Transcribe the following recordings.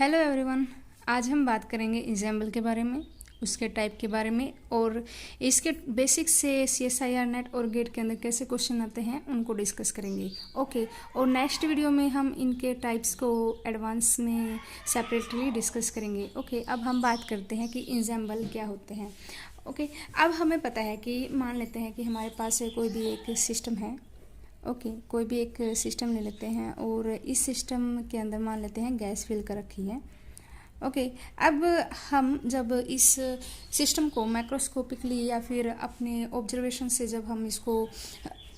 Hello everyone. आज हम बात करेंगे एग्जाम्पल के बारे में, उसके टाइप के बारे में और इसके बेसिक्स से CSIR नेट और गेट के अंदर कैसे क्वेश्चन आते हैं उनको डिस्कस करेंगे। ओके, और नेक्स्ट वीडियो में हम इनके टाइप्स को एडवांस में सेपरेटली डिस्कस करेंगे। ओके, अब हम बात करते हैं कि एग्जाम्पल क्या होते हैं। ओके, अब हमें पता है कि मान लेते हैं कि हमारे पास कोई भी एक सिस्टम है। ओके, कोई भी एक सिस्टम ले लेते हैं और इस सिस्टम के अंदर मान लेते हैं गैस फिल कर रखी है। ओके, अब हम जब इस सिस्टम को माइक्रोस्कोपिकली या फिर अपने ऑब्जर्वेशन से जब हम इसको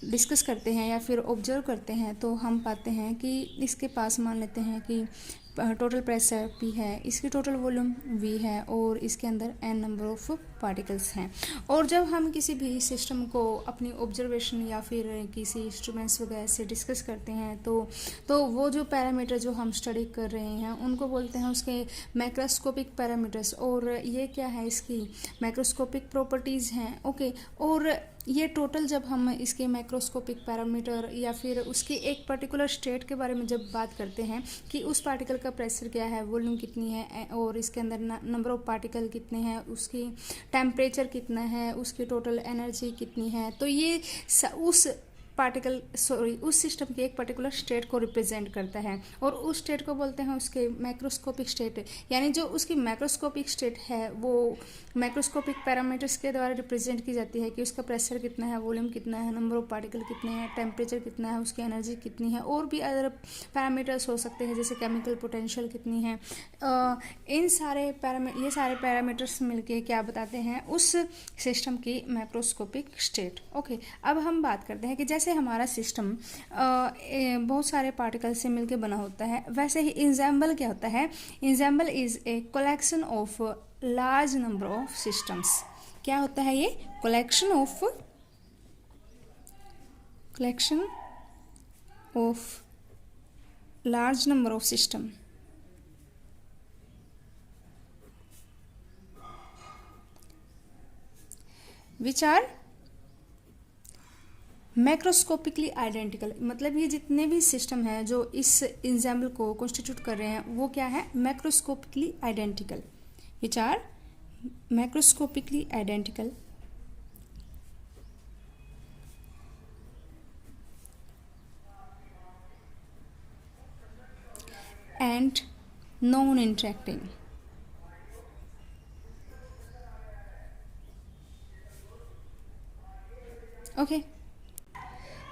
डिस्कस करते हैं या फिर ऑब्जर्व करते हैं तो हम पाते हैं कि इसके पास मान लेते हैं कि टोटल प्रेशर P है, इसकी टोटल वॉल्यूम V है और इसके अंदर n नंबर ऑफ पार्टिकल्स हैं। और जब हम किसी भी सिस्टम को अपनी ऑब्जर्वेशन या फिर किसी इंस्ट्रूमेंट्स वगैरह से डिस्कस करते हैं तो वो जो पैरामीटर जो हम स्टडी कर रहे हैं उनको बोलते हैं उसके मैक्रोस्कोपिक पैरामीटर्स। और ये क्या है, इसकी मैक्रोस्कोपिक प्रॉपर्टीज़ हैं। ओके, और ये टोटल जब हम इसके मैक्रोस्कोपिक पैरामीटर या फिर उसकी एक पर्टिकुलर स्टेट के बारे में जब बात करते हैं कि उस पार्टिकल का प्रेशर क्या है, वॉल्यूम कितनी है और इसके अंदर नंबर ऑफ पार्टिकल कितने हैं, उसकी टेम्परेचर कितना है, उसकी टोटल एनर्जी कितनी है, तो ये उस सिस्टम की एक पर्टिकुलर स्टेट को रिप्रेजेंट करता है और उस स्टेट को बोलते हैं उसके मैक्रोस्कोपिक स्टेट। यानी जो उसकी मैक्रोस्कोपिक स्टेट है वो मैक्रोस्कोपिक पैरामीटर्स के द्वारा रिप्रेजेंट की जाती है कि उसका प्रेशर कितना है, वॉल्यूम कितना है, नंबर ऑफ पार्टिकल कितने हैं, टेम्परेचर कितना है, उसकी एनर्जी कितनी है और भी अदर पैरामीटर्स हो सकते हैं जैसे केमिकल पोटेंशियल कितनी है। ये सारे पैरामीटर्स मिलके क्या बताते हैं, उस सिस्टम की मैक्रोस्कोपिक स्टेट। ओके, अब हम बात करते हैं कि जैसे हमारा सिस्टम बहुत सारे पार्टिकल से मिलकर बना होता है, वैसे ही एग्जाम्पल क्या होता है। Example is a collection of large number of systems. क्या होता है ये? Collection of large number of system which are macroscopically identical. मतलब ये जितने भी सिस्टम हैं जो इस एग्जाम्पल को कॉन्स्टिट्यूट कर रहे हैं वो क्या है? Macroscopically identical, which are macroscopically identical and non interacting. Okay,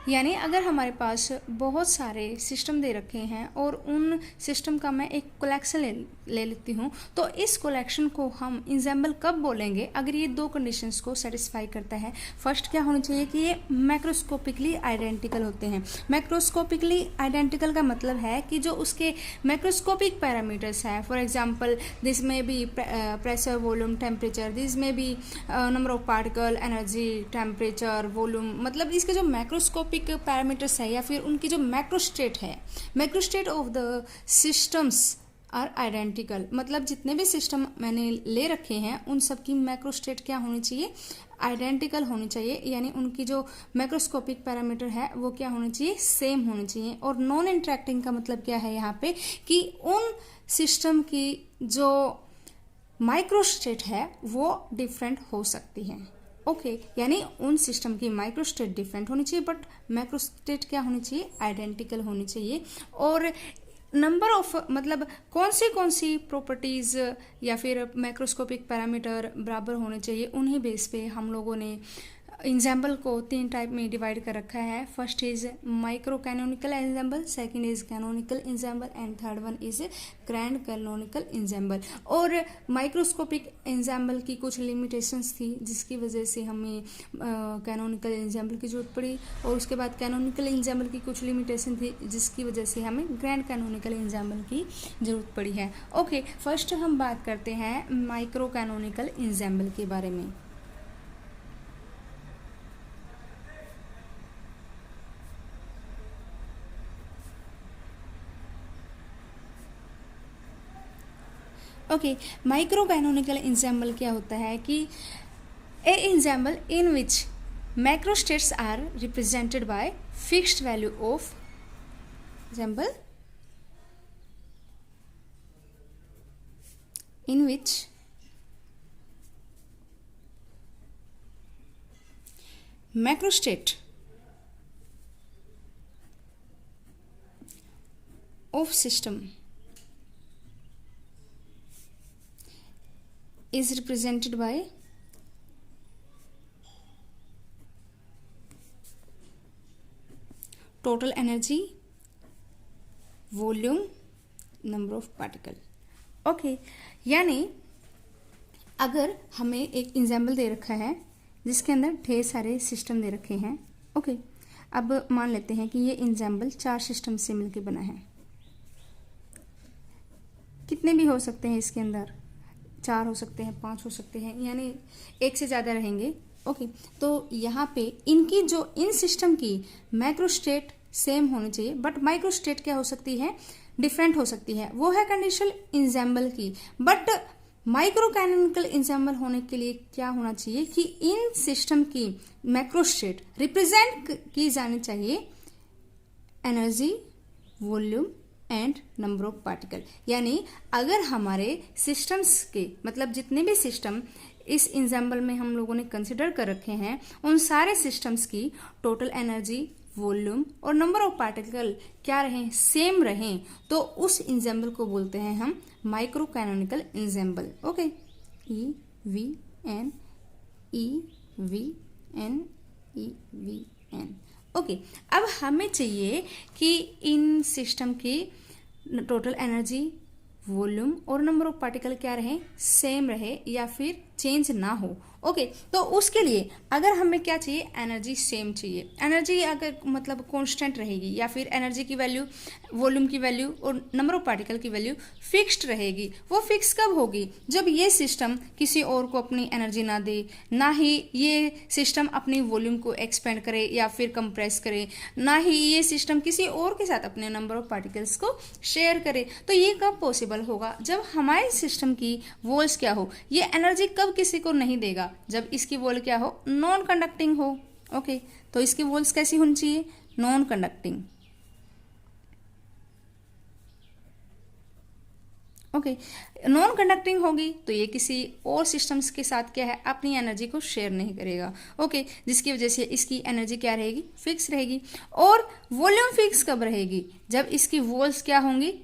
यानी अगर हमारे पास बहुत सारे सिस्टम दे रखे हैं और उन सिस्टम का मैं एक कलेक्शन ले लेती हूँ तो इस कलेक्शन को हम एग्जाम्पल कब बोलेंगे? अगर ये दो कंडीशंस को सेटिस्फाई करता है। फर्स्ट क्या होना चाहिए कि ये मैक्रोस्कोपिकली आइडेंटिकल होते हैं। मैक्रोस्कोपिकली आइडेंटिकल का मतलब है कि जो उसके मैक्रोस्कोपिक पैरामीटर्स हैं, फॉर एग्जाम्पल दिस में भी प्रेशर, वॉल्यूम, टेम्परेचर, दिस में भी number of particle, energy, temperature, volume, मतलब इसके जो मैक्रोस्कोपिक पैरामीटर्स है या फिर उनकी जो मैक्रोस्टेट है, macrostate of the systems are identical. मतलब जितने भी सिस्टम मैंने ले रखे हैं उन सब की मैक्रोस्टेट क्या होनी चाहिए? आइडेंटिकल होनी चाहिए। यानी उनकी जो मैक्रोस्कोपिक पैरामीटर है वो क्या होनी चाहिए? सेम होनी चाहिए। और नॉन इंटरेक्टिंग का मतलब क्या है यहाँ पे कि उन सिस्टम की जो माइक्रोस्टेट है वो डिफरेंट हो सकती है। ओके, यानी उन सिस्टम की माइक्रोस्टेट डिफरेंट होनी चाहिए बट मैक्रोस्टेट क्या होनी चाहिए? आइडेंटिकल होनी चाहिए। और नंबर ऑफ मतलब कौन सी प्रॉपर्टीज़ या फिर मैक्रोस्कोपिक पैरामीटर बराबर होने चाहिए, उन्हीं बेस पे हम लोगों ने एग्जाम्पल को 3 टाइप में डिवाइड कर रखा है। First is micro canonical example, second is canonical example and third one is grand canonical example. और माइक्रोस्कोपिक एग्जाम्पल की कुछ लिमिटेशंस थी जिसकी वजह से हमें कैनोनिकल एग्जाम्पल की जरूरत पड़ी, और उसके बाद कैनोनिकल एग्जाम्पल की कुछ लिमिटेशन थी जिसकी वजह से हमें ग्रैंड कैनोनिकल एग्जाम्पल की जरूरत पड़ी है। ओके, फर्स्ट हम बात करते हैं माइक्रो कैनोनिकल एग्जाम्पल के बारे में। ओके, माइक्रो कैनोनिकल एग्जाम्पल क्या होता है कि a example in which macrostates are represented by fixed value of example in which macrostate of system is represented by total energy, volume, number of particle. Okay, यानी अगर हमें एक example दे रखा है जिसके अंदर ढेर सारे सिस्टम दे रखे हैं। ओके, अब मान लेते हैं कि ये एग्जाम्पल 4 सिस्टम से मिलकर बना है। कितने भी हो सकते हैं इसके अंदर, 4 हो सकते हैं, 5 हो सकते हैं, यानी 1 से ज़्यादा रहेंगे। ओके, तो यहाँ पे इनकी जो इन सिस्टम की मैक्रोस्टेट सेम होनी चाहिए, बट माइक्रोस्टेट क्या हो सकती है, डिफरेंट हो सकती है। वो है कंडीशनल इंजैम्बल की, बट माइक्रो कैनोनिकल इंजैम्बल होने के लिए क्या होना चाहिए कि इन सिस्टम की मैक्रोस्टेट रिप्रेजेंट की जानी चाहिए energy, volume and number of particle. यानी अगर हमारे सिस्टम्स के मतलब जितने भी सिस्टम इस एग्जाम्पल में हम लोगों ने कंसिडर कर रखे हैं, उन सारे सिस्टम्स की टोटल एनर्जी, वॉल्यूम और नंबर ऑफ पार्टिकल क्या रहें, सेम रहें, तो उस एग्जाम्पल को बोलते हैं हम micro canonical example. Okay, E V N, E V N, E V N. Okay, अब हमें चाहिए कि इन सिस्टम की टोटल एनर्जी, वॉल्यूम और नंबर ऑफ पार्टिकल क्या रहे, सेम रहे या फिर चेंज ना हो। ओके, तो उसके लिए अगर हमें क्या चाहिए, एनर्जी सेम चाहिए। एनर्जी अगर मतलब कांस्टेंट रहेगी या फिर एनर्जी की वैल्यू, वॉल्यूम की वैल्यू और नंबर ऑफ पार्टिकल की वैल्यू फिक्स्ड रहेगी। वो फिक्स कब होगी, जब ये सिस्टम किसी और को अपनी एनर्जी ना दे, ना ही ये सिस्टम अपनी वॉल्यूम को एक्सपेंड करे या फिर कंप्रेस करे, ना ही ये सिस्टम किसी और के साथ अपने नंबर ऑफ पार्टिकल्स को शेयर करे। तो ये कब पॉसिबल होगा, जब हमारे सिस्टम की वॉल्स क्या हो, ये एनर्जी कब किसी को नहीं देगा, जब इसकी वॉल क्या हो, नॉन कंडक्टिंग हो। ओके, तो इसकी वॉल्स कैसी होनी चाहिए, non conducting. Okay, non conducting होगी तो ये किसी और सिस्टम्स के साथ क्या है, अपनी एनर्जी को शेयर नहीं करेगा। ओके, जिसकी वजह से इसकी एनर्जी क्या रहेगी, फिक्स रहेगी। और वॉल्यूम फिक्स कब रहेगी, जब इसकी वॉल्स क्या होंगी,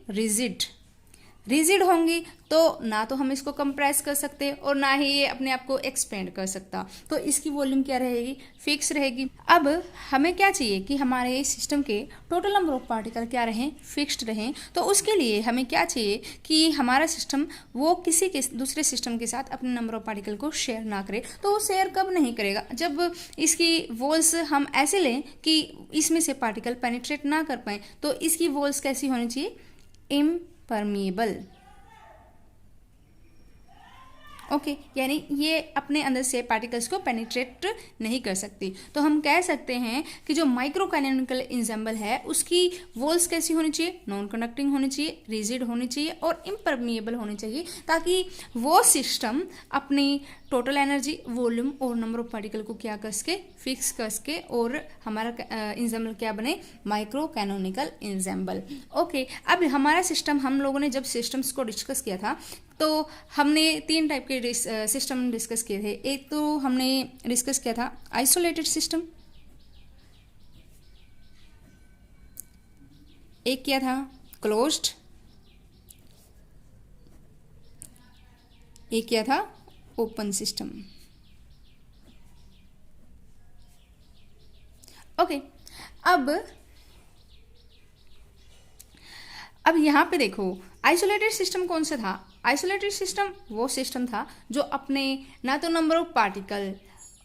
रिजिड होंगी, तो ना तो हम इसको कंप्रेस कर सकते और ना ही ये अपने आप को एक्सपेंड कर सकता, तो इसकी वॉल्यूम क्या रहेगी, फिक्स रहेगी। अब हमें क्या चाहिए कि हमारे सिस्टम के टोटल नंबर ऑफ पार्टिकल क्या रहें, फिक्स्ड रहें। तो उसके लिए हमें क्या चाहिए कि हमारा सिस्टम वो किसी के दूसरे सिस्टम के साथ अपने नंबर ऑफ पार्टिकल को शेयर ना करे। तो वो शेयर कब नहीं करेगा, जब इसकी वॉल्स हम ऐसे लें कि इसमें से पार्टिकल पेनिट्रेट ना कर पाए। तो इसकी वॉल्स कैसी होनी चाहिए, इम्परमिएबल। ओके, यानी ये अपने अंदर से पार्टिकल्स को पेनिट्रेट नहीं कर सकती। तो हम कह सकते हैं कि जो माइक्रो कैनोनिकल एग्जाम्पल है उसकी वॉल्स कैसी होनी चाहिए, नॉन कंडक्टिंग होनी चाहिए, रिजिड होनी चाहिए और इम्परमिएबल होनी चाहिए, ताकि वो सिस्टम अपनी टोटल एनर्जी, वॉल्यूम और नंबर ऑफ पार्टिकल को क्या कर सके, फिक्स कर सके और हमारा एग्जाम्पल क्या बने, माइक्रो कैनोनिकल एग्जाम्पल। ओके, अब हमारा सिस्टम, हम लोगों ने जब सिस्टम्स को डिस्कस किया था तो हमने 3 टाइप के सिस्टम डिस्कस किए थे। एक तो हमने डिस्कस किया था आइसोलेटेड सिस्टम, एक किया था क्लोज्ड, एक किया था ओपन सिस्टम। ओके, अब यहाँ पे देखो आइसोलेटेड सिस्टम कौन सा था। आइसोलेटेड सिस्टम वो सिस्टम था जो अपने ना तो नंबर ऑफ पार्टिकल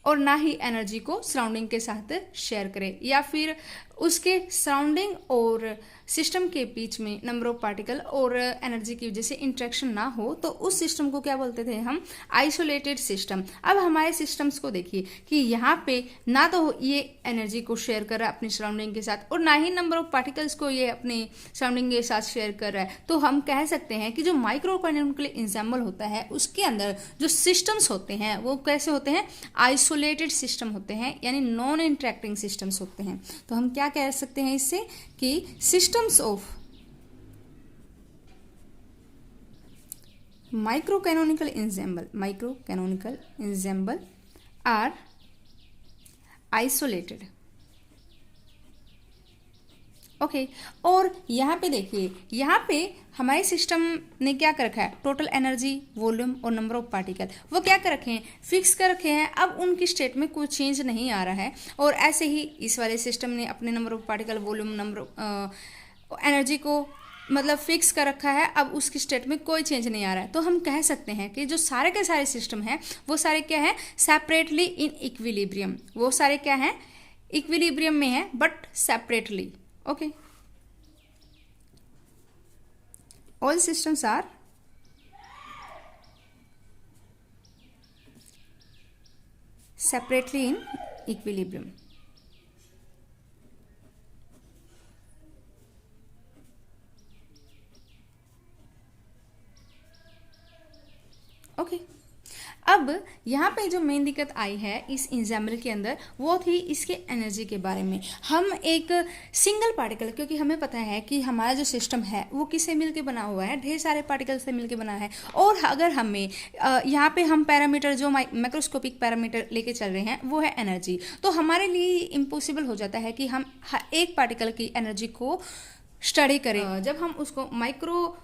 और ना ही एनर्जी को सराउंडिंग के साथ शेयर करे, या फिर उसके सराउंडिंग और सिस्टम के बीच में नंबर ऑफ पार्टिकल और एनर्जी की वजह से इंटरेक्शन ना हो, तो उस सिस्टम को क्या बोलते थे हम, आइसोलेटेड सिस्टम। अब हमारे सिस्टम्स को देखिए कि यहाँ पे ना तो ये एनर्जी को शेयर कर रहा है अपनी सराउंडिंग के साथ और ना ही नंबर ऑफ पार्टिकल्स को ये अपने सराउंडिंग के साथ शेयर कर रहा है। तो हम कह सकते हैं कि जो माइक्रो कैनोनिकल एग्जाम्पल होता है उसके अंदर जो सिस्टम्स होते हैं वो कैसे होते हैं, आइसोलेटेड सिस्टम होते हैं, यानी नॉन इंटरेक्टिंग सिस्टम्स होते हैं। तो हम क्या कह सकते हैं इससे कि systems of microcanonical ensemble are isolated. Okay और यहाँ पे देखिए, यहाँ पे हमारे सिस्टम ने क्या कर रखा है, टोटल एनर्जी, वॉल्यूम और नंबर ऑफ पार्टिकल वो क्या कर रखे हैं, फिक्स कर रखे हैं। अब उनकी स्टेट में कोई चेंज नहीं आ रहा है। और ऐसे ही इस वाले सिस्टम ने अपने number of particle, volume, number energy को मतलब फिक्स कर रखा है। अब उसकी स्टेट में कोई चेंज नहीं आ रहा है। तो हम कह सकते हैं कि जो सारे के सारे सिस्टम हैं वो सारे क्या है, सेपरेटली इन इक्विलिब्रियम। वो सारे क्या हैं, इक्विलिब्रियम में है but separately. Okay, all systems are separately in equilibrium. Okay अब यहाँ पे जो मेन दिक्कत आई है इस इंजैम्बल के अंदर वो थी इसके एनर्जी के बारे में। हम एक सिंगल पार्टिकल, क्योंकि हमें पता है कि हमारा जो सिस्टम है वो किससे मिलके बना हुआ है, ढेर सारे पार्टिकल से मिलके बना है। और अगर हमें यहाँ पे हम पैरामीटर जो माइक्रोस्कोपिक पैरामीटर लेके चल रहे हैं वो है एनर्जी, तो हमारे लिए इम्पॉसिबल हो जाता है कि हम एक पार्टिकल की एनर्जी को स्टडी करें। जब हम उसको माइक्रो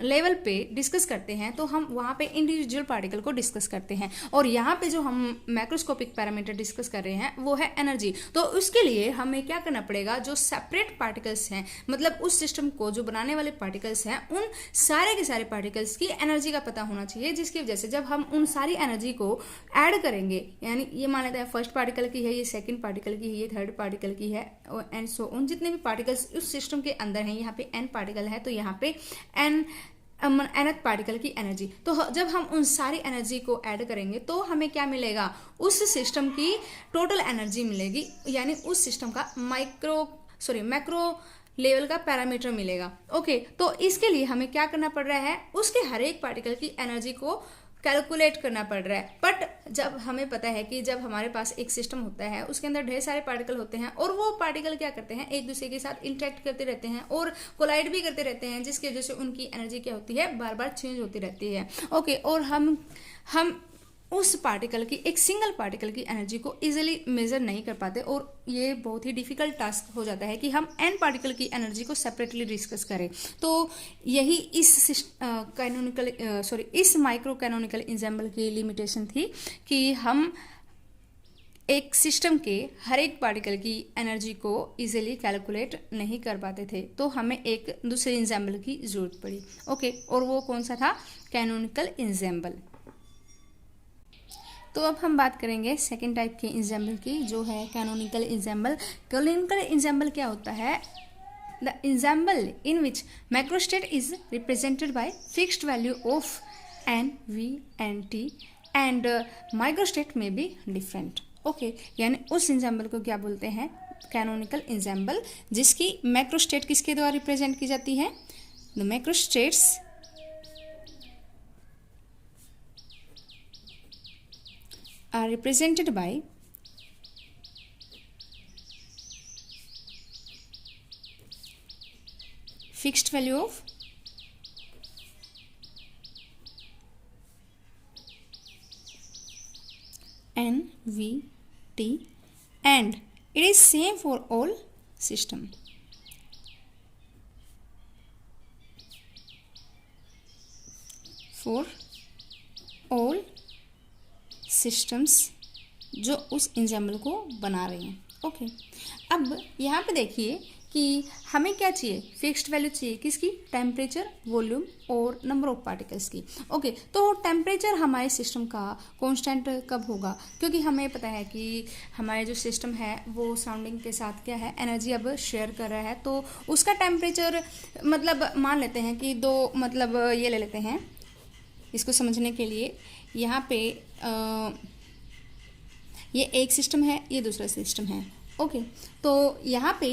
लेवल पे डिस्कस करते हैं तो हम वहाँ पे इंडिविजुअल पार्टिकल को डिस्कस करते हैं, और यहाँ पे जो हम मैक्रोस्कोपिक पैरामीटर डिस्कस कर रहे हैं वो है एनर्जी। तो उसके लिए हमें क्या करना पड़ेगा, जो सेपरेट पार्टिकल्स हैं, मतलब उस सिस्टम को जो बनाने वाले पार्टिकल्स हैं उन सारे के सारे पार्टिकल्स की एनर्जी का पता होना चाहिए, जिसकी वजह से जब हम उन सारी एनर्जी को ऐड करेंगे, यानी ये मान लेते हैं फर्स्ट पार्टिकल की है, ये सेकेंड पार्टिकल की है, ये थर्ड पार्टिकल की है, एंड सो उन जितने भी पार्टिकल्स उस सिस्टम के अंदर हैं, यहाँ पे n पार्टिकल है तो यहाँ पे nth पार्टिकल की एनर्जी। तो जब हम उन सारी एनर्जी को ऐड करेंगे तो हमें क्या मिलेगा, उस सिस्टम की टोटल एनर्जी मिलेगी, यानी उस सिस्टम का मैक्रो लेवल का पैरामीटर मिलेगा। ओके, तो इसके लिए हमें क्या करना पड़ रहा है, उसके हर एक पार्टिकल की एनर्जी को कैलकुलेट करना पड़ रहा है। बट जब हमें पता है कि जब हमारे पास एक सिस्टम होता है उसके अंदर ढेर सारे पार्टिकल होते हैं, और वो पार्टिकल क्या करते हैं, एक दूसरे के साथ इंटरेक्ट करते रहते हैं और कोलाइड भी करते रहते हैं, जिसकी वजह से उनकी एनर्जी क्या होती है, बार बार चेंज होती रहती है। ओके, और हम उस पार्टिकल की, एक सिंगल पार्टिकल की एनर्जी को इजीली मेजर नहीं कर पाते, और ये बहुत ही डिफिकल्ट टास्क हो जाता है कि हम n पार्टिकल की एनर्जी को सेपरेटली डिस्कस करें। तो यही इस माइक्रो कैनोनिकल इंजैम्बल की लिमिटेशन थी कि हम एक सिस्टम के हर एक पार्टिकल की एनर्जी को इजीली कैलकुलेट नहीं कर पाते थे, तो हमें एक दूसरे इंजैम्बल की जरूरत पड़ी। ओके, और वो कौन सा था, कैनोनिकल इंजैम्बल। तो अब हम बात करेंगे सेकेंड टाइप के इंजैम्बल की, जो है कैनोनिकल इंजैम्बल। कैनोनिकल इंजैम्बल क्या होता है, the ensemble in which macrostate is represented by fixed value of n, v and t and microstate में बी डिफरेंट। ओके, यानी उस इंजैम्बल को क्या बोलते हैं, कैनोनिकल इंजैम्बल, जिसकी मैक्रोस्टेट किसके द्वारा रिप्रेजेंट की जाती है, the मैक्रोस्टेट्स are represented by fixed value of n, v, t and it is same for all system. For all systems जो उस इंजैम्बल को बना रहे हैं। ओके, अब यहाँ पे देखिए कि हमें क्या चाहिए, फिक्स्ड वैल्यू चाहिए, किसकी, टेम्परेचर, वॉल्यूम और नंबर ऑफ पार्टिकल्स की। ओके, तो टेम्परेचर हमारे सिस्टम का कांस्टेंट कब होगा, क्योंकि हमें पता है कि हमारे जो सिस्टम है वो सराउंडिंग के साथ क्या है, एनर्जी अब शेयर कर रहा है, तो उसका टेम्परेचर मतलब मान लेते हैं कि मतलब ये ले लेते हैं इसको समझने के लिए। यहाँ पे ये एक सिस्टम है, ये दूसरा सिस्टम है। ओके, तो यहाँ पे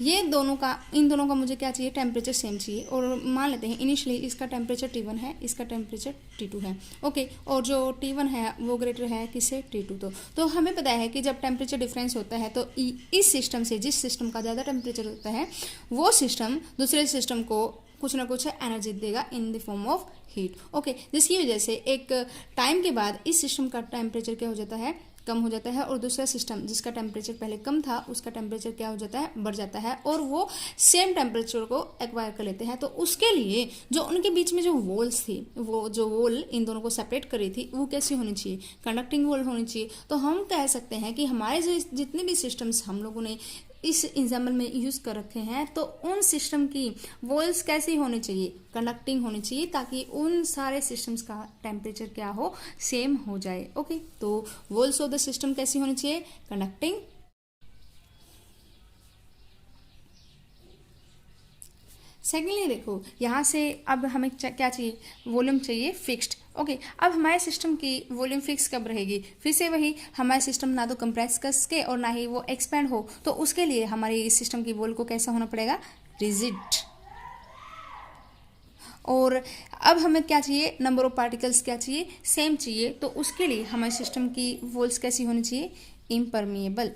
इन दोनों का मुझे क्या चाहिए, टेम्परेचर सेम चाहिए, और मान लेते हैं इनिशियली इसका टेम्परेचर T1 है, इसका टेम्परेचर T2 है। ओके, और जो T1 है वो ग्रेटर है किससे, T2। तो हमें पता है कि जब टेम्परेचर डिफरेंस होता है तो इस सिस्टम से, जिस सिस्टम का ज़्यादा टेम्परेचर होता है वो सिस्टम दूसरे सिस्टम को कुछ ना कुछ एनर्जी देगा in the form of heat. Okay, जिसकी वजह से एक टाइम के बाद इस सिस्टम का टेम्परेचर क्या हो जाता है, कम हो जाता है, और दूसरा सिस्टम जिसका टेम्परेचर पहले कम था उसका टेम्परेचर क्या हो जाता है, बढ़ जाता है, और वो सेम टेम्परेचर को एक्वायर कर लेते हैं। तो उसके लिए जो उनके बीच में जो वॉल्स थी, वो जो वॉल इन दोनों को सेपरेट कर रही थी, वो कैसी होनी चाहिए, कंडक्टिंग वॉल होनी चाहिए। तो हम कह सकते हैं कि हमारे जो जितने भी सिस्टम्स हम लोगों ने इस एग्जाम्पल में यूज कर रखे हैं, तो उन सिस्टम की वॉल्स कैसी होनी चाहिए, कंडक्टिंग होनी चाहिए, ताकि उन सारे सिस्टम्स का टेम्परेचर क्या हो, सेम हो जाए। ओके, तो वॉल्स ऑफ द सिस्टम कैसी होनी चाहिए, कंडक्टिंग। सेकेंडली देखो, यहाँ से अब हमें क्या चाहिए, वॉल्यूम चाहिए फिक्स्ड। ओके, अब हमारे सिस्टम की वॉल्यूम फिक्स कब रहेगी, फिर से वही, हमारे सिस्टम ना तो कंप्रेस कर सके और ना ही वो एक्सपेंड हो, तो उसके लिए हमारे इस सिस्टम की वॉल को कैसा होना पड़ेगा, रिजिड। और अब हमें क्या चाहिए, नंबर ऑफ पार्टिकल्स क्या चाहिए, सेम चाहिए। तो उसके लिए हमारे सिस्टम की वॉल्स कैसी होनी चाहिए, इम्परमिएबल।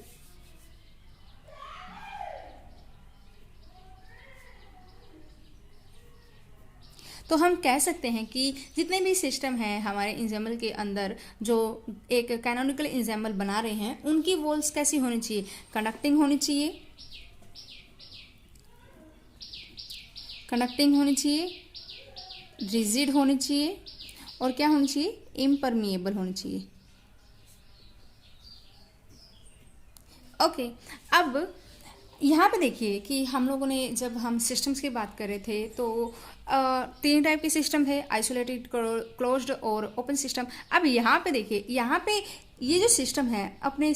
तो हम कह सकते हैं कि जितने भी सिस्टम हैं हमारे इंजैम्बल के अंदर, जो एक कैनोनिकल इंजैम्बल बना रहे हैं, उनकी वॉल्स कैसी होनी चाहिए, कंडक्टिंग होनी चाहिए, कंडक्टिंग होनी चाहिए, रिजिड होनी चाहिए, और क्या होनी चाहिए, इम्परमिएबल होनी चाहिए। ओके, अब यहाँ पे देखिए कि हम लोगों ने जब हम सिस्टम्स की बात कर रहे थे, तो तीन टाइप के सिस्टम थे, आइसोलेटेड, क्लोज्ड और ओपन सिस्टम। अब यहाँ पे देखिए, यहाँ पे ये जो सिस्टम है अपने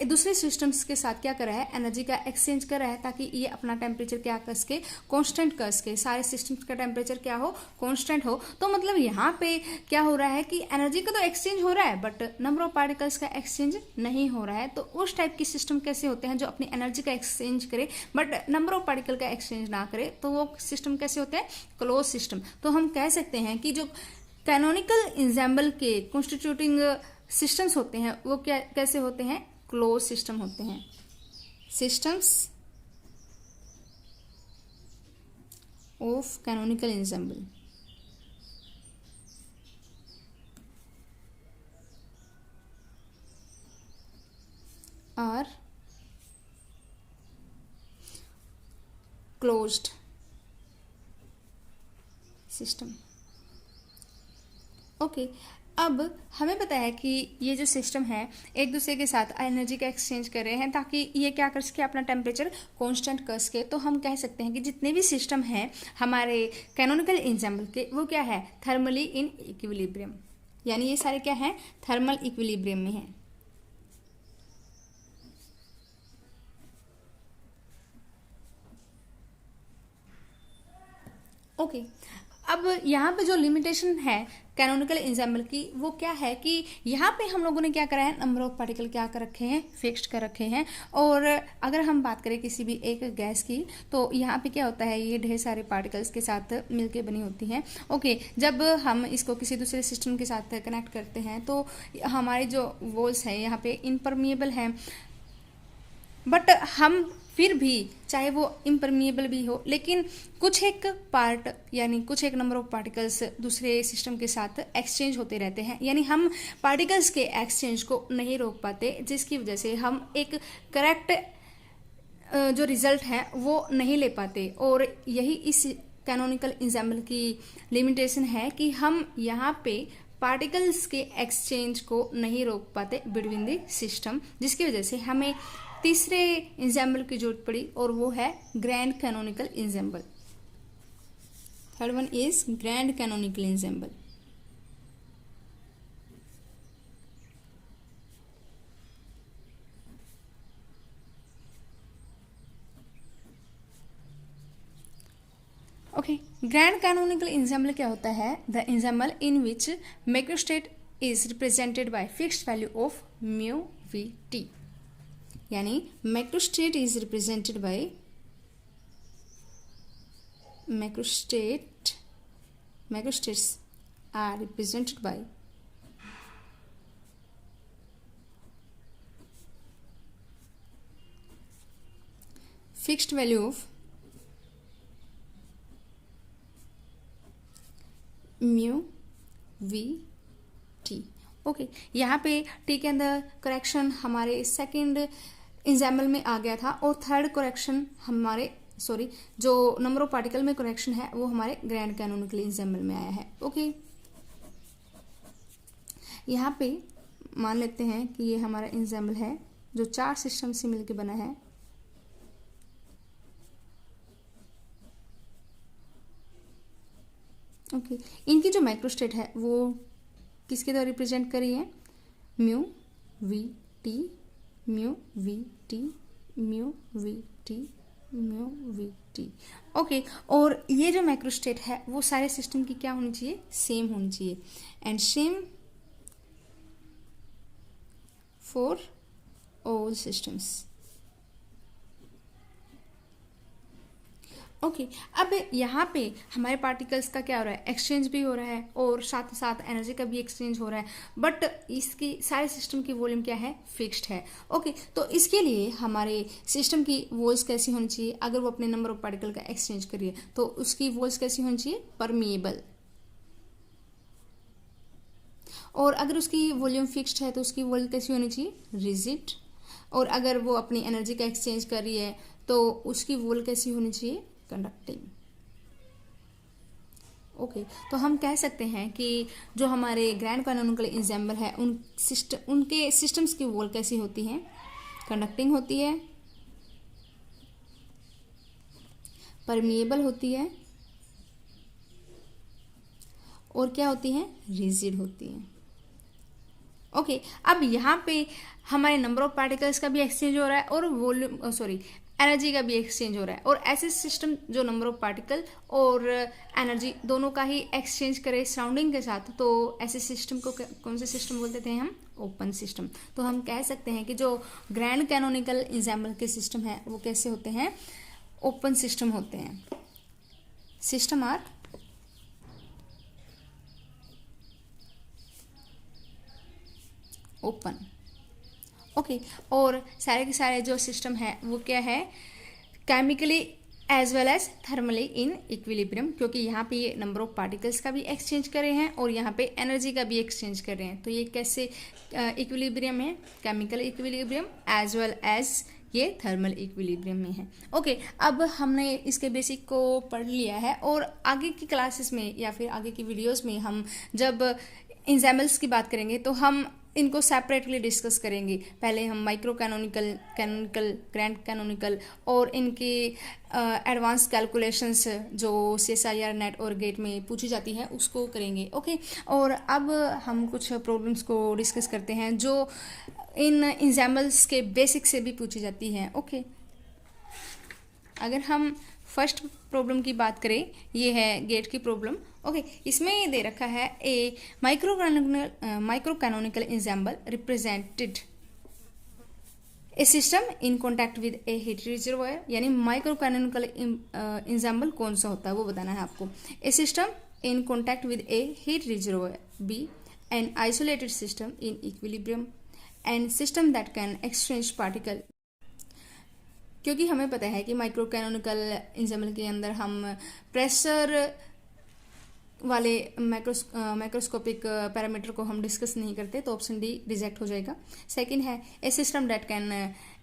दूसरे सिस्टम्स के साथ क्या कर रहा है, एनर्जी का एक्सचेंज कर रहा है, ताकि ये अपना टेम्परेचर क्या कर सके, कांस्टेंट कर सके, सारे सिस्टम्स का टेम्परेचर क्या हो, कांस्टेंट हो। तो मतलब यहाँ पे क्या हो रहा है कि एनर्जी का तो एक्सचेंज हो रहा है, बट नंबर ऑफ पार्टिकल्स का एक्सचेंज नहीं हो रहा है। तो उस टाइप की सिस्टम कैसे होते हैं जो अपनी एनर्जी का एक्सचेंज करे बट नंबर ऑफ पार्टिकल का एक्सचेंज ना करे, तो वो सिस्टम कैसे होते हैं, क्लोज सिस्टम। तो हम कह सकते हैं कि जो कैनोनिकल इंजैम्बल के कॉन्स्टिट्यूटिंग सिस्टम्स होते हैं वो क्या कैसे होते हैं, क्लोज सिस्टम होते हैं। Systems of canonical ensemble are closed system. Okay, अब हमें पता है कि ये जो सिस्टम है एक दूसरे के साथ एनर्जी का एक्सचेंज कर रहे हैं, ताकि ये क्या कर सके, अपना टेम्परेचर कांस्टेंट कर सके। तो हम कह सकते हैं कि जितने भी सिस्टम हैं हमारे कैनोनिकल इंजैम्बल के, वो क्या है, थर्मली इन इक्विलिब्रियम, यानी ये सारे क्या हैं, थर्मल इक्विलिब्रियम में हैं। ओके, अब यहाँ पे जो लिमिटेशन है कैनोनिकल इंजैम्बल की, वो क्या है कि यहाँ पे हम लोगों ने क्या करा है, नंबर ऑफ पार्टिकल क्या कर रखे हैं, फिक्स्ड कर रखे हैं। और अगर हम बात करें किसी भी एक गैस की, तो यहाँ पे क्या होता है, ये ढेर सारे पार्टिकल्स के साथ मिलके बनी होती हैं। ओके, जब हम इसको किसी दूसरे सिस्टम के साथ कनेक्ट करते हैं, तो हमारी जो वॉल्स है यहाँ पे इम्परमिएबल है, बट हम फिर भी चाहे वो इम्परमिएबल भी हो, लेकिन कुछ एक पार्ट यानी कुछ एक नंबर ऑफ पार्टिकल्स दूसरे सिस्टम के साथ एक्सचेंज होते रहते हैं, यानी हम पार्टिकल्स के एक्सचेंज को नहीं रोक पाते, जिसकी वजह से हम एक करेक्ट जो रिजल्ट है वो नहीं ले पाते। और यही इस कैनोनिकल इंजैम्बल की लिमिटेशन है कि हम यहाँ पे पार्टिकल्स के एक्सचेंज को नहीं रोक पाते बिटवीन द सिस्टम, जिसकी वजह से हमें तीसरे इंजैम्बल की जरूरत पड़ी, और वो है grand canonical ensemble. Third one is grand canonical ensemble. Okay, grand canonical ensemble क्या होता है, the ensemble in which macrostate is represented by fixed value of mu V T, यानी macrostate is represented by macrostates are represented by fixed value of mu V T. Okay, यहाँ पे T के अंदर correction हमारे second example में आ गया था और थर्ड करेक्शन हमारे जो नंबर ऑफ पार्टिकल में करेक्शन है वो हमारे ग्रैंड कैनोनिकल एग्जाम्पल में आया है। ओके, यहाँ पे मान लेते हैं कि ये हमारा एग्जाम्पल है जो 4 सिस्टम से मिलकर बना है। ओके, इनकी जो माइक्रोस्टेट है वो किसके द्वारा रिप्रेजेंट करी है? Mu V T, mu V T, mu V T, mu V T. Okay, और ये जो माइक्रोस्टेट है वो सारे सिस्टम की क्या होनी चाहिए? सेम होनी चाहिए, and same for all systems. Okay, अब यहाँ पे हमारे पार्टिकल्स का क्या हो रहा है? एक्सचेंज भी हो रहा है और साथ ही साथ एनर्जी का भी एक्सचेंज हो रहा है, बट इसकी सारे सिस्टम की वॉल्यूम क्या है? फिक्स्ड है। ओके, तो इसके लिए हमारे सिस्टम की वॉल्स कैसी होनी चाहिए? अगर वो अपने नंबर ऑफ पार्टिकल का एक्सचेंज करिए तो उसकी वॉल्स कैसी होनी चाहिए? परमिएबल। और अगर उसकी वॉल्यूम फिक्स्ड है तो उसकी वॉल कैसी होनी चाहिए? रिजिड। और अगर वो अपनी एनर्जी का एक्सचेंज कर रही है तो उसकी वॉल कैसी होनी चाहिए? कंडक्टिंग। ओके, तो हम कह सकते हैं कि जो हमारे ग्रैंड कैनोनिकल एग्जाम्पल है उनके सिस्टम्स की वॉल कैसी होती है? कंडक्टिंग होती है, परमिएबल होती है, और क्या होती है? रिजिड होती है। ओके, अब यहाँ पे हमारे नंबर ऑफ पार्टिकल्स का भी एक्सचेंज हो रहा है और वॉल्यूम एनर्जी का भी एक्सचेंज हो रहा है, और ऐसे सिस्टम जो नंबर ऑफ पार्टिकल और एनर्जी दोनों का ही एक्सचेंज करे सराउंडिंग के साथ, तो ऐसे सिस्टम को कौन से सिस्टम बोलते थे हम? Open system. तो हम कह सकते हैं कि जो ग्रैंड कैनोनिकल एग्जाम्पल के सिस्टम है वो कैसे होते हैं? ओपन सिस्टम होते हैं। System are open. ओके, और सारे के सारे जो सिस्टम है वो क्या है? Chemically as well as thermally in equilibrium, क्योंकि यहाँ पे ये नंबर ऑफ पार्टिकल्स का भी एक्सचेंज कर रहे हैं और यहाँ पे एनर्जी का भी एक्सचेंज कर रहे हैं। तो ये कैसे इक्विलिब्रियम है? Chemical equilibrium as well as ये थर्मल इक्विलिब्रियम में है। ओके, अब हमने इसके बेसिक को पढ़ लिया है और आगे की क्लासेस में या फिर आगे की वीडियोस में हम जब एग्जाम्पल्स की बात करेंगे तो हम इनको सेपरेटली डिस्कस करेंगे। पहले हम micro canonical, canonical, grand canonical और इनकी एडवांस कैलकुलेशंस जो CSIR नेट और गेट में पूछी जाती है उसको करेंगे। ओके, और अब हम कुछ प्रॉब्लम्स को डिस्कस करते हैं जो इन एग्जाम्पल्स के बेसिक से भी पूछी जाती हैं। ओके, अगर हम फर्स्ट प्रॉब्लम की बात करें, ये है गेट की प्रॉब्लम। ओके, इसमें ये दे रखा है a micro canonical example represented a system in contact with a heat reservoir, यानी माइक्रो कैनोनिकल एग्जाम्पल कौन सा होता है वो बताना है आपको। A system in contact with a heat reservoir, B an isolated system in equilibrium, and system that can exchange particle. क्योंकि हमें पता है कि माइक्रो कैनोनिकल एग्जाम्पल के अंदर हम प्रेशर वाले माइक्रोस्कोपिक पैरामीटर को हम डिस्कस नहीं करते, तो ऑप्शन डी रिजेक्ट हो जाएगा। सेकंड है a system that can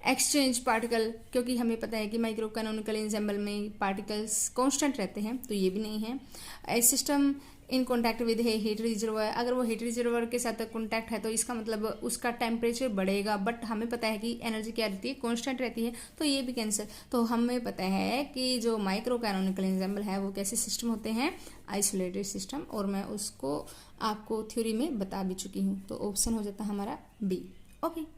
exchange particle, क्योंकि हमें पता है कि माइक्रो कैनोनिकल एग्जाम्पल में पार्टिकल्स कांस्टेंट रहते हैं, तो ये भी नहीं है। A system in contact with है हीट रिजर्वायर, अगर वो हीट रिजर्वायर के साथ कॉन्टैक्ट है तो इसका मतलब उसका टेम्परेचर बढ़ेगा, बट हमें पता है कि एनर्जी क्या रहती है? कांस्टेंट रहती है, तो ये भी कैंसिल। तो हमें पता है कि जो माइक्रो कैनोनिकल एग्जाम्पल है वो कैसे सिस्टम होते हैं? आइसोलेटेड सिस्टम, और मैं उसको आपको थ्योरी में बता भी चुकी हूँ। तो ऑप्शन हो जाता है हमारा बी। ओके,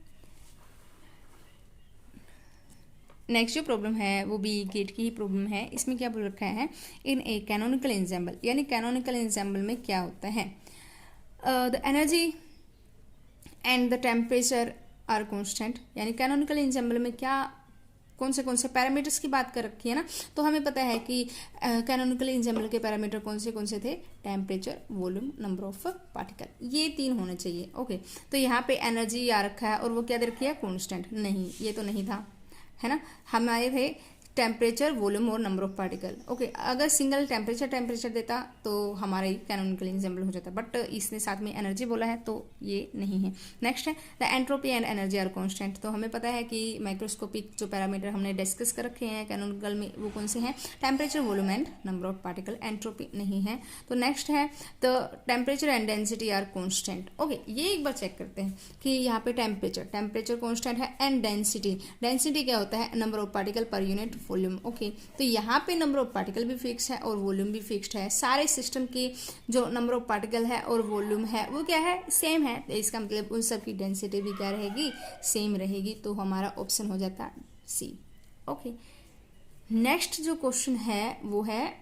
नेक्स्ट जो प्रॉब्लम है वो भी गेट की ही प्रॉब्लम है। इसमें क्या बोल रखा है? इन ए कैनोनिकल एग्जाम्पल, यानी कैनोनिकल एग्जाम्पल में क्या होता है? The energy and the temperature are constant, यानी कैनोनिकल एग्जाम्पल में क्या कौन से पैरामीटर्स की बात कर रखी है ना, तो हमें पता है कि कैनोनिकल एग्जाम्पल के पैरामीटर कौन से थे? Temperature, volume, number of particle, ये 3 होने चाहिए। ओके, तो यहाँ पे एनर्जी आ रखा है और वो क्या दे रखी है? कांस्टेंट। नहीं, ये तो नहीं था, है ना। हमारे थे टेम्परेचर, वॉल्यूम और नंबर ऑफ पार्टिकल। ओके, अगर सिंगल टेम्परेचर देता तो हमारा ही कैनोनिकल एग्जाम्पल हो जाता, बट इसने साथ में एनर्जी बोला है तो ये नहीं है। नेक्स्ट है the entropy and energy are constant. तो हमें पता है कि माइक्रोस्कोपिक जो पैरामीटर हमने डिस्कस कर रखे हैं कैनोनिकल में वो कौन से हैं, temperature, volume and number of particle, entropy नहीं है। तो नेक्स्ट है the temperature and density are constant. Okay, ये एक बार चेक करते हैं कि यहाँ पे टेम्परेचर कांस्टेंट है एंड डेंसिटी क्या होता है, number of particle per unit volume. Okay, तो यहाँ पे नंबर ऑफ पार्टिकल भी फिक्स है और वॉल्यूम भी फिक्स्ड है। सारे सिस्टम की जो नंबर ऑफ पार्टिकल है और वॉल्यूम है वो क्या है, सेम है। तो इसका मतलब उन सब की डेंसिटी भी क्या रहेगी, सेम रहेगी। तो हमारा ऑप्शन हो जाता है सी। ओके, नेक्स्ट जो क्वेश्चन है वो है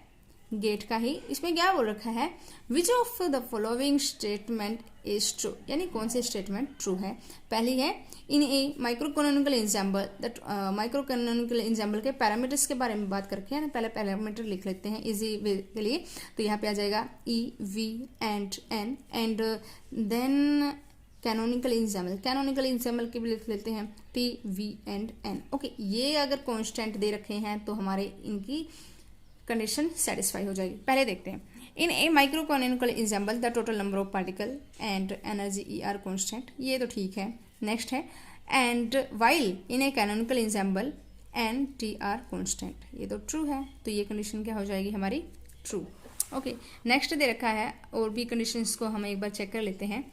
गेट का ही। इसमें क्या बोल रखा है, which of the following statement is true, यानी कौन से स्टेटमेंट ट्रू है। पहली है in a microcanonical example, that माइक्रोकैनोनिकल example के पैरामीटर्स के बारे में बात करके है ना, पहले पैरामीटर लिख लेते हैं इजी वे के लिए। तो यहाँ पे आ जाएगा E, V and N, and then canonical example के भी लिख लेते हैं T, V and N. Okay, ये अगर कॉन्स्टेंट दे रखे हैं तो हमारे इनकी कंडीशन सेटिस्फाई हो जाएगी। पहले देखते हैं, in a microcanonical example the total number of particle and energy E are constant, ये तो ठीक है। नेक्स्ट है and while in a canonical example N T are constant, ये तो ट्रू है। तो ये कंडीशन क्या हो जाएगी हमारी, ट्रू। ओके, नेक्स्ट दे रखा है और भी कंडीशंस को हम एक बार चेक कर लेते हैं।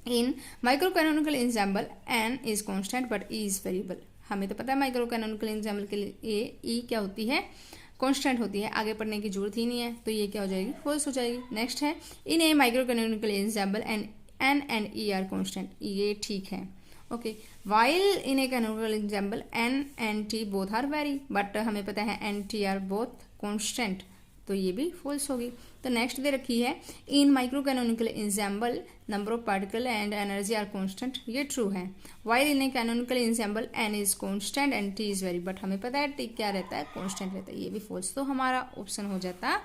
In microcanonical example N is constant but E is variable. हमें तो पता है माइक्रोकैनोनिकल एग्जाम्पल के लिए ई क्या होती है, कांस्टेंट होती है, आगे पढ़ने की जरूरत ही नहीं है। तो ये क्या हो जाएगी, फॉल्स हो जाएगी। नेक्स्ट है in a microcanonical example N and E are constant, ये ठीक है। Okay, while in a canonical example N and T both are vary, but हमें पता है N T are both constant, तो ये भी फॉल्स होगी। तो नेक्स्ट दे रखी है in microcanonical example number of particle and energy are constant, ये ट्रू है। While in a canonical example N is constant and T is vary, but हमें पता है टी क्या रहता है, कांस्टेंट रहता है, ये भी फॉल्स। तो हमारा ऑप्शन हो जाता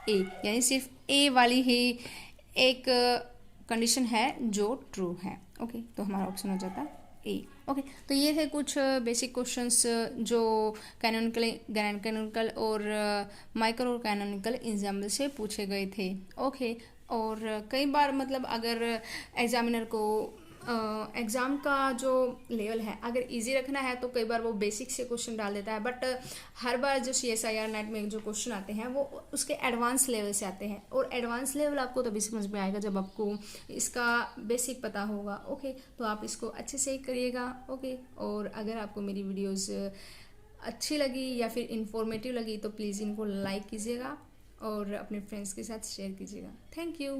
ए, यानी सिर्फ ए वाली ही एक कंडीशन है जो ट्रू है। ओके, तो हमारा ऑप्शन हो जाता ए। ओके, तो ये है कुछ बेसिक क्वेश्चंस जो कैनोनिकल और माइक्रो कैनोनिकल एग्जाम्पल से पूछे गए थे। ओके, और कई बार मतलब अगर एग्जामिनर को एग्ज़ाम का जो लेवल है अगर इजी रखना है तो कई बार वो बेसिक से क्वेश्चन डाल देता है, बट हर बार जो CSIR नेट में जो क्वेश्चन आते हैं वो उसके एडवांस लेवल से आते हैं, और एडवांस लेवल आपको तभी समझ में आएगा जब आपको इसका बेसिक पता होगा। ओके, तो आप इसको अच्छे से करिएगा। ओके, और अगर आपको मेरी वीडियोस अच्छी लगी या फिर इंफॉर्मेटिव लगी तो प्लीज़ इनको लाइक कीजिएगा और अपने फ्रेंड्स के साथ शेयर कीजिएगा। Thank you.